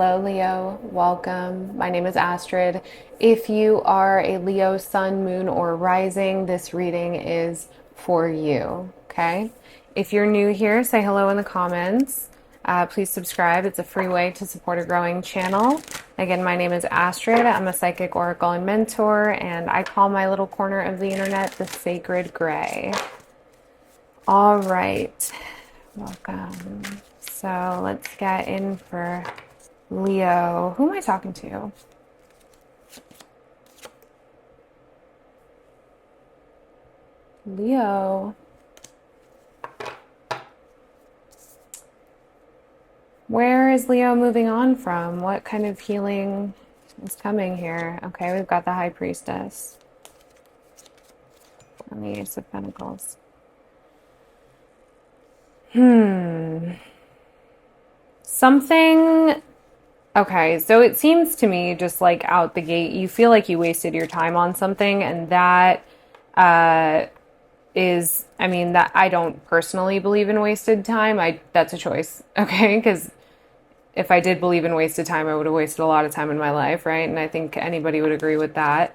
Hello, Leo. Welcome. My name is Astrid. If you are a Leo sun, moon, or rising, this reading is for you. Okay. If you're new here, say hello in the comments. Please subscribe. It's a free way to support a growing channel. Again, my name is Astrid. I'm a psychic oracle and mentor, and I call my little corner of the internet the Sacred Gray. All right. Welcome. So let's get in for Leo. Who am I talking to? Leo. Where is Leo moving on from? What kind of healing is coming here? Okay, we've got the High Priestess and the Ace of Pentacles. Something. Okay, so it seems to me, just like out the gate, you feel like you wasted your time on something, and that is, I mean, that I don't personally believe in wasted time. That's a choice, okay? Because if I did believe in wasted time, I would have wasted a lot of time in my life, right? And I think anybody would agree with that.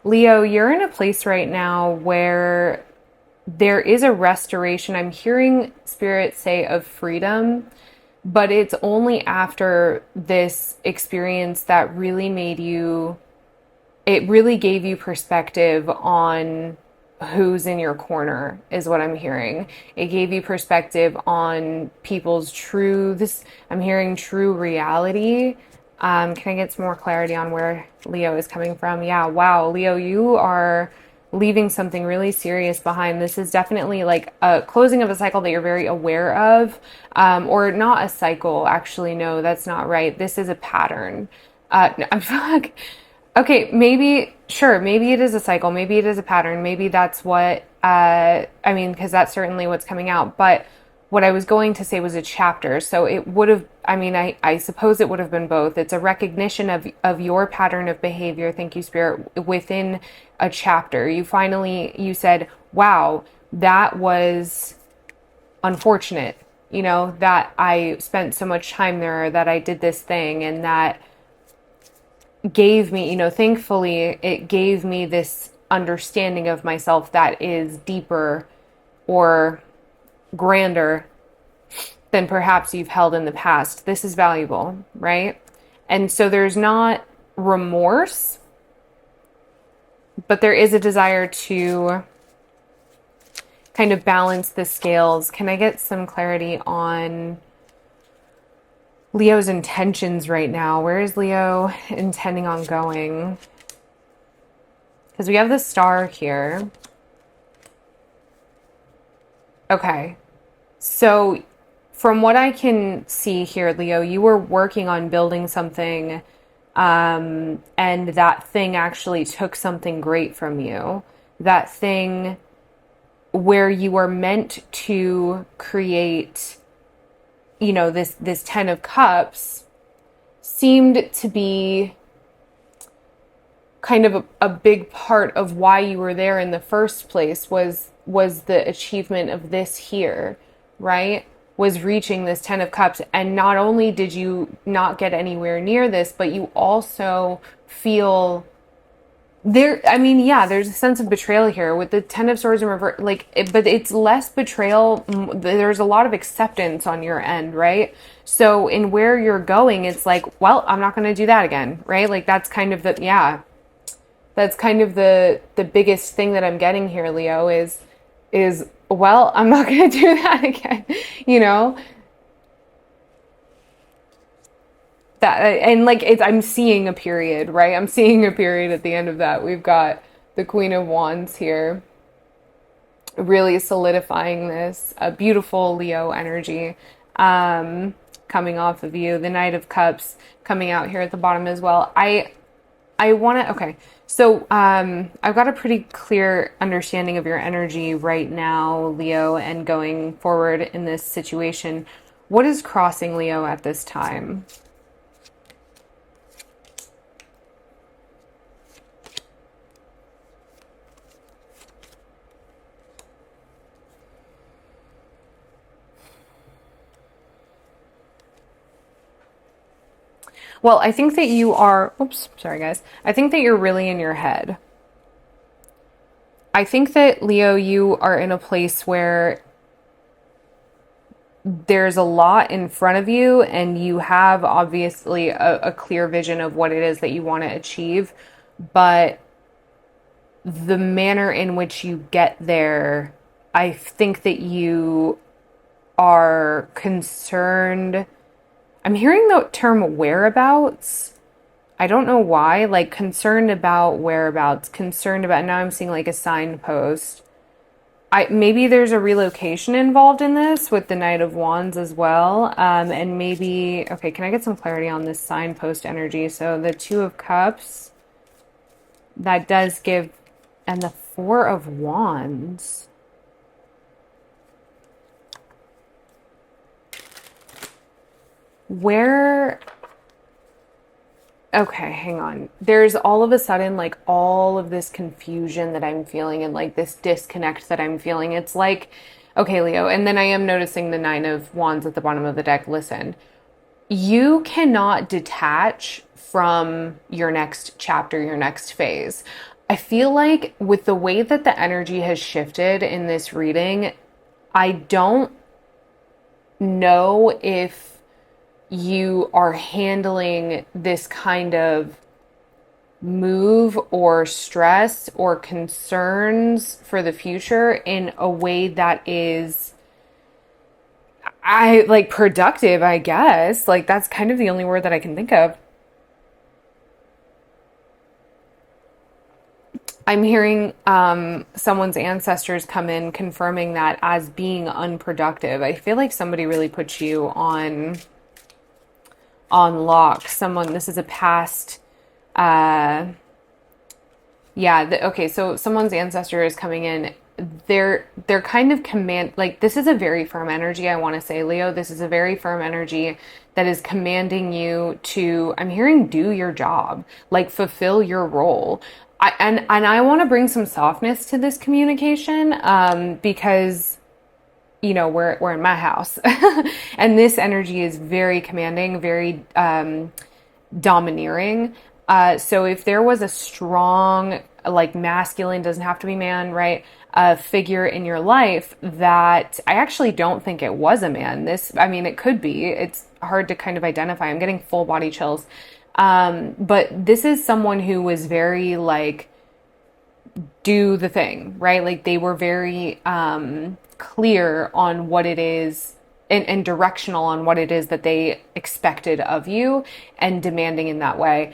Leo, you're in a place right now where there is a restoration. I'm hearing spirit say of freedom, but it's only after this experience that really it really gave you perspective on who's in your corner, is what I'm hearing. It gave you perspective on people's truths. I'm hearing true reality. Can I get some more clarity on where Leo is coming from? Yeah, wow, Leo, you are leaving something really serious behind. This is definitely like a closing of a cycle that you're very aware of, or not a cycle. Actually, no, that's not right. This is a pattern. I'm fuck. Okay, maybe, sure, maybe it is a cycle, maybe it is a pattern, maybe that's what, I mean, because that's certainly what's coming out, but what I was going to say was a chapter, so it would have, I mean, I suppose it would have been both. It's a recognition of your pattern of behavior, thank you, Spirit, within a chapter. You said, wow, that was unfortunate, that I spent so much time there, that I did this thing, and that gave me, thankfully, it gave me this understanding of myself that is deeper or grander than perhaps you've held in the past. This is valuable, right? And so there's not remorse, but there is a desire to kind of balance the scales. Can I get some clarity on Leo's intentions right now? Where is Leo intending on going? Because we have the Star here. Okay. So from what I can see here, Leo, you were working on building something, and that thing actually took something great from you. That thing where you were meant to create, this 10 of Cups seemed to be kind of a big part of why you were there in the first place, was the achievement of this here, right? Was reaching this 10 of Cups. And not only did you not get anywhere near this, but you also feel there, I mean, yeah, there's a sense of betrayal here with the 10 of Swords in reverse, but it's less betrayal. There's a lot of acceptance on your end, right? So in where you're going, it's like, well, I'm not going to do that again, right? Like that's kind of that's kind of the biggest thing that I'm getting here, Leo, is, well, I'm not going to do that again, that, and like I'm seeing a period, right? I'm seeing a period at the end of that. We've got the Queen of Wands here, really solidifying this, a beautiful Leo energy coming off of you. The Knight of Cups coming out here at the bottom as well. I want to, okay. So I've got a pretty clear understanding of your energy right now, Leo, and going forward in this situation. What is crossing Leo at this time? Well, I think that you are, oops, sorry guys. I think that you're really in your head. I think that, Leo, you are in a place where there's a lot in front of you and you have obviously a clear vision of what it is that you want to achieve, but the manner in which you get there, I think that you are concerned. I'm hearing the term whereabouts. I don't know why, like concerned about whereabouts, concerned about, now I'm seeing like a signpost. Maybe there's a relocation involved in this with the Knight of Wands as well. And maybe, okay, can I get some clarity on this signpost energy? So the Two of Cups, that does give, and the Four of Wands. Where, okay, hang on. There's all of a sudden like all of this confusion that I'm feeling and like this disconnect that I'm feeling. It's like, okay, Leo, and then I am noticing the Nine of Wands at the bottom of the deck. Listen, you cannot detach from your next chapter, your next phase. I feel like with the way that the energy has shifted in this reading, I don't know if you are handling this kind of move or stress or concerns for the future in a way that is, I like, productive, I guess. Like that's kind of the only word that I can think of. I'm hearing someone's ancestors come in confirming that as being unproductive. I feel like somebody really put you on lock. Someone, this is a past, okay, so someone's ancestor is coming in. They're kind of command, like this is a very firm energy, I want to say, Leo. This is a very firm energy that is commanding you to, I'm hearing, do your job, like fulfill your role. And I want to bring some softness to this communication, because you know, we're in my house and this energy is very commanding, very domineering. So if there was a strong, like masculine, doesn't have to be man, right? Figure in your life that I actually don't think it was a man. This, I mean, it could be, it's hard to kind of identify. I'm getting full body chills. But this is someone who was very like, do the thing, right? Like they were very, clear on what it is and directional on what it is that they expected of you and demanding in that way.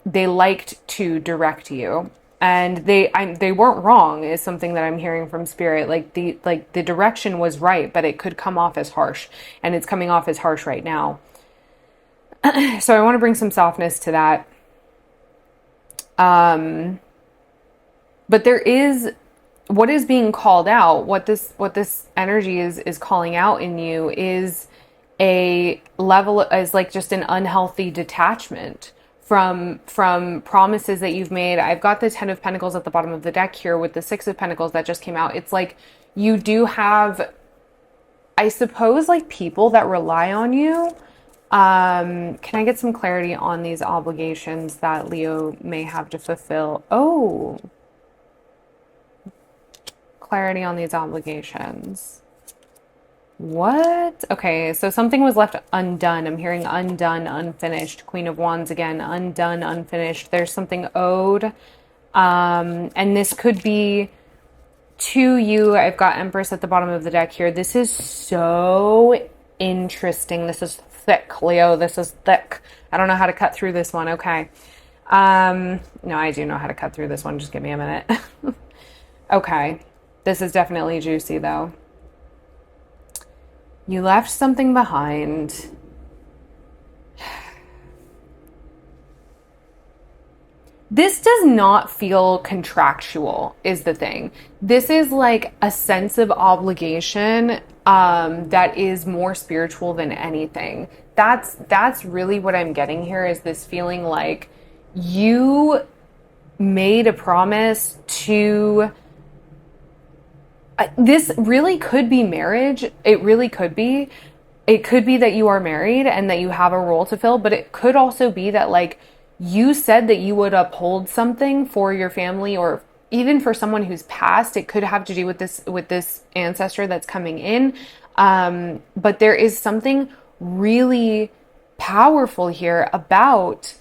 They liked to direct you, and they weren't wrong is something that I'm hearing from spirit. Like the direction was right, but it could come off as harsh, and it's coming off as harsh right now. So I want to bring some softness to that. But there is, what is being called out, what this energy is calling out in you is a level, is like just an unhealthy detachment from promises that you've made. I've got the Ten of Pentacles at the bottom of the deck here with the Six of Pentacles that just came out. It's like you do have, I suppose, like people that rely on you. Can I get some clarity on these obligations that Leo may have to fulfill? Oh, clarity on these obligations. What? Okay, so something was left undone. I'm hearing undone, unfinished. Queen of Wands again, undone, unfinished. There's something owed. And this could be to you. I've got Empress at the bottom of the deck here. This is so interesting. This is thick, Leo. This is thick. I don't know how to cut through this one. Okay. No, I do know how to cut through this one. Just give me a minute. Okay. This is definitely juicy, though. You left something behind. This does not feel contractual, is the thing. This is like a sense of obligation that is more spiritual than anything. That's really what I'm getting here, is this feeling like you made a promise to... this really could be marriage. It really could be. it could be that you are married and that you have a role to fill, but it could also be that like you said that you would uphold something for your family or even for someone who's passed. It could have to do with this ancestor that's coming in. But there is something really powerful here about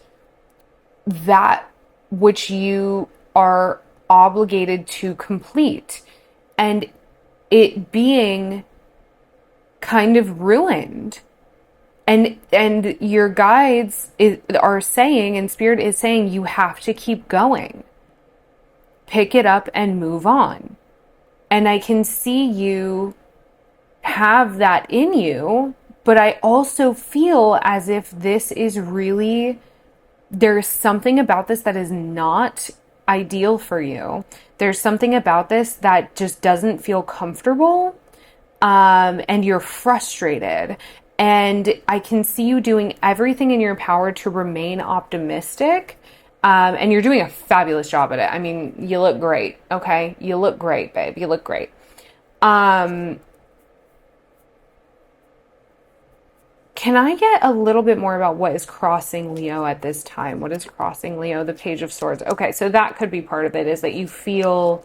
that which you are obligated to complete and it being kind of ruined. And your guides are saying, and spirit is saying, you have to keep going. Pick it up and move on. And I can see you have that in you, but I also feel as if this is really, there's something about this that is not ideal for you. There's something about this that just doesn't feel comfortable, and you're frustrated. And I can see you doing everything in your power to remain optimistic. And you're doing a fabulous job at it. I mean, you look great. Okay. You look great, babe. You look great. Can I get a little bit more about what is crossing Leo at this time? What is crossing Leo? The Page of Swords. Okay. So that could be part of it, is that you feel,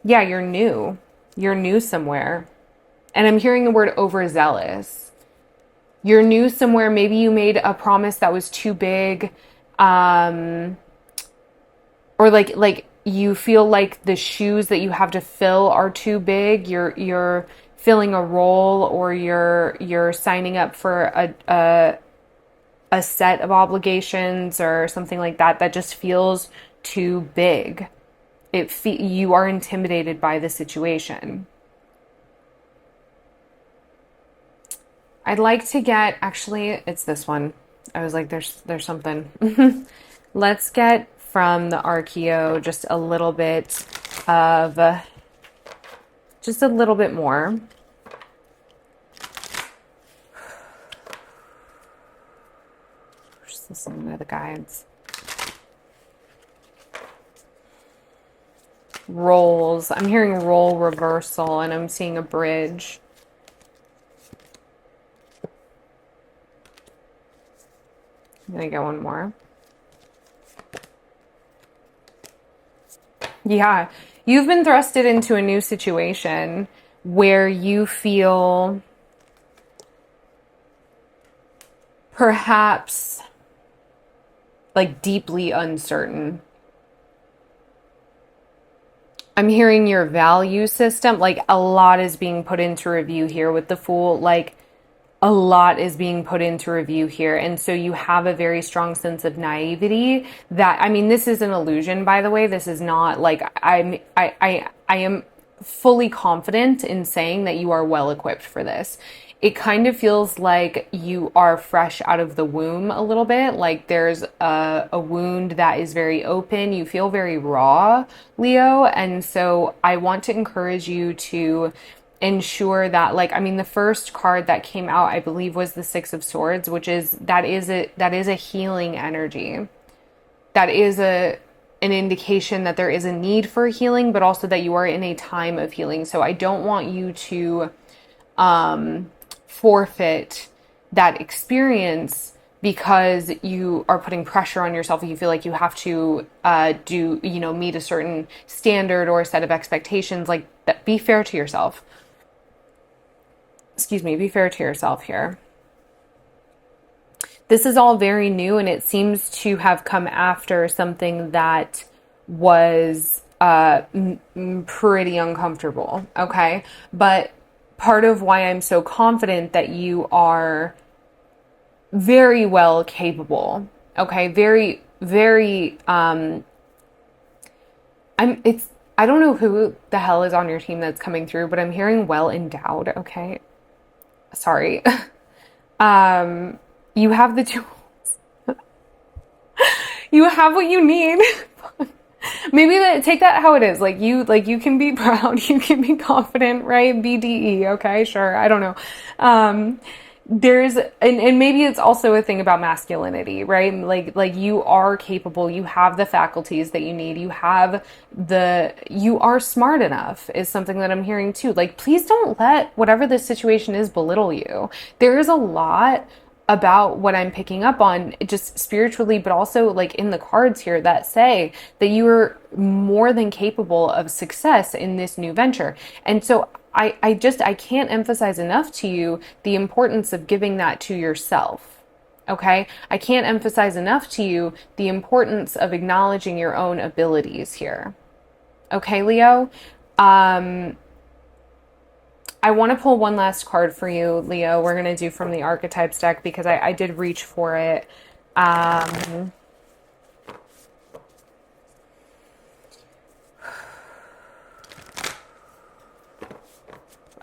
yeah, you're new. You're new somewhere. And I'm hearing the word overzealous. You're new somewhere. Maybe you made a promise that was too big. Or like you feel like the shoes that you have to fill are too big. You're filling a role, or you're signing up for a set of obligations or something like that just feels too big. You are intimidated by the situation. I'd like to get, actually, it's this one. I was like, there's something. Let's get from the Archeo just a little bit more. Just listening to the guides. Roles. I'm hearing role reversal, and I'm seeing a bridge. I'm gonna get one more. Yeah, you've been thrusted into a new situation where you feel perhaps like deeply uncertain. I'm hearing your value system, like a lot is being put into review here with the Fool, like a lot is being put into review here. And so you have a very strong sense of naivety that, I mean, this is an illusion, by the way. This is not like, I am fully confident in saying that you are well equipped for this. It kind of feels like you are fresh out of the womb a little bit. Like there's a wound that is very open. You feel very raw, Leo. And so I want to encourage you to ensure that, like, I mean, the first card that came out, I believe, was the Six of Swords, which is, that is a healing energy. That is an indication that there is a need for healing, but also that you are in a time of healing. So I don't want you to forfeit that experience because you are putting pressure on yourself. You feel like you have to meet a certain standard or a set of expectations. Like that, be fair to yourself. Be fair to yourself here. This is all very new, and it seems to have come after something that was pretty uncomfortable, okay? But part of why I'm so confident that you are very well capable, okay? Very, very, I don't know who the hell is on your team that's coming through, but I'm hearing well endowed, okay? Sorry. You have the tools. You have what you need. Maybe take that how it is. Like you can be proud, you can be confident, right? BDE, okay? Sure. I don't know. and maybe it's also a thing about masculinity, right? Like you are capable, you have the faculties that you need, you are smart enough is something that I'm hearing too. Like, please don't let whatever this situation is belittle you. There is a lot about what I'm picking up on just spiritually, but also like in the cards here that say that you are more than capable of success in this new venture. And so I can't emphasize enough to you the importance of giving that to yourself. Okay? I can't emphasize enough to you the importance of acknowledging your own abilities here. Okay, Leo? I want to pull one last card for you, Leo. We're going to do from the Archetypes deck because I did reach for it.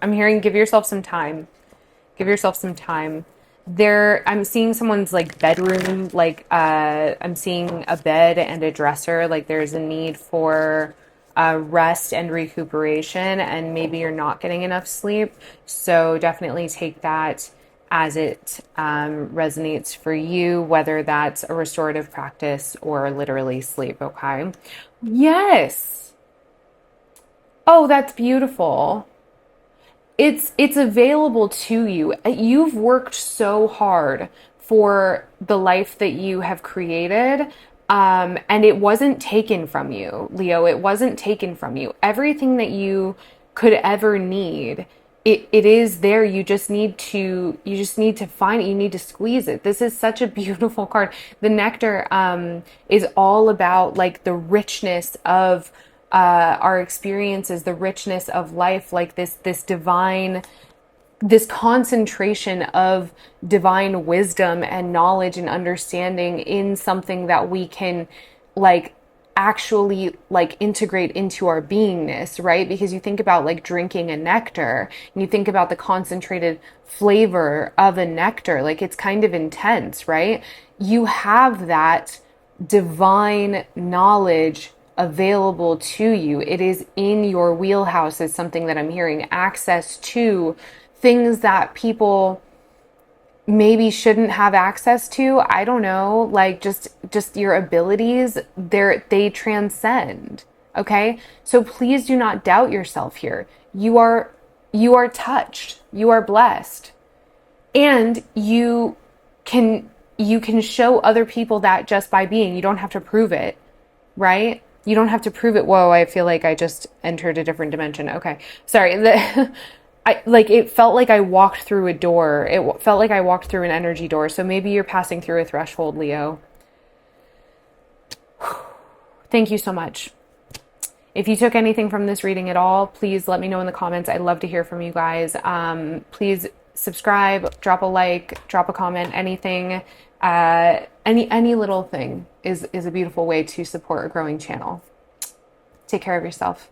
I'm hearing give yourself some time. Give yourself some time. I'm seeing someone's like bedroom, like I'm seeing a bed and a dresser. Like there's a need for rest and recuperation, and maybe you're not getting enough sleep. So definitely take that as it resonates for you, whether that's a restorative practice or literally sleep. Okay. Yes. Oh, that's beautiful. It's available to you. You've worked so hard for the life that you have created. And it wasn't taken from you, Leo. It wasn't taken from you. Everything that you could ever need, it is there. You just need to find it. You need to squeeze it. This is such a beautiful card. The nectar is all about like the richness of our experiences, the richness of life, like this divine, this concentration of divine wisdom and knowledge and understanding in something that we can like actually like integrate into our beingness, right? Because you think about like drinking a nectar and you think about the concentrated flavor of a nectar, like it's kind of intense, right? You have that divine knowledge available to you. It is in your wheelhouse is something that I'm hearing. Access to things that people maybe shouldn't have access to. I don't know, like just your abilities, they transcend. Okay? So please do not doubt yourself here. You are touched. You are blessed. And you can show other people that just by being. You don't have to prove it, right? You don't have to prove it. Whoa, I feel like I just entered a different dimension. Okay. Sorry. It felt like I walked through a door. It felt like I walked through an energy door. So maybe you're passing through a threshold, Leo. Thank you so much. If you took anything from this reading at all, please let me know in the comments. I'd love to hear from you guys. Please subscribe, drop a like, drop a comment, anything. Any little thing is a beautiful way to support a growing channel. Take care of yourself.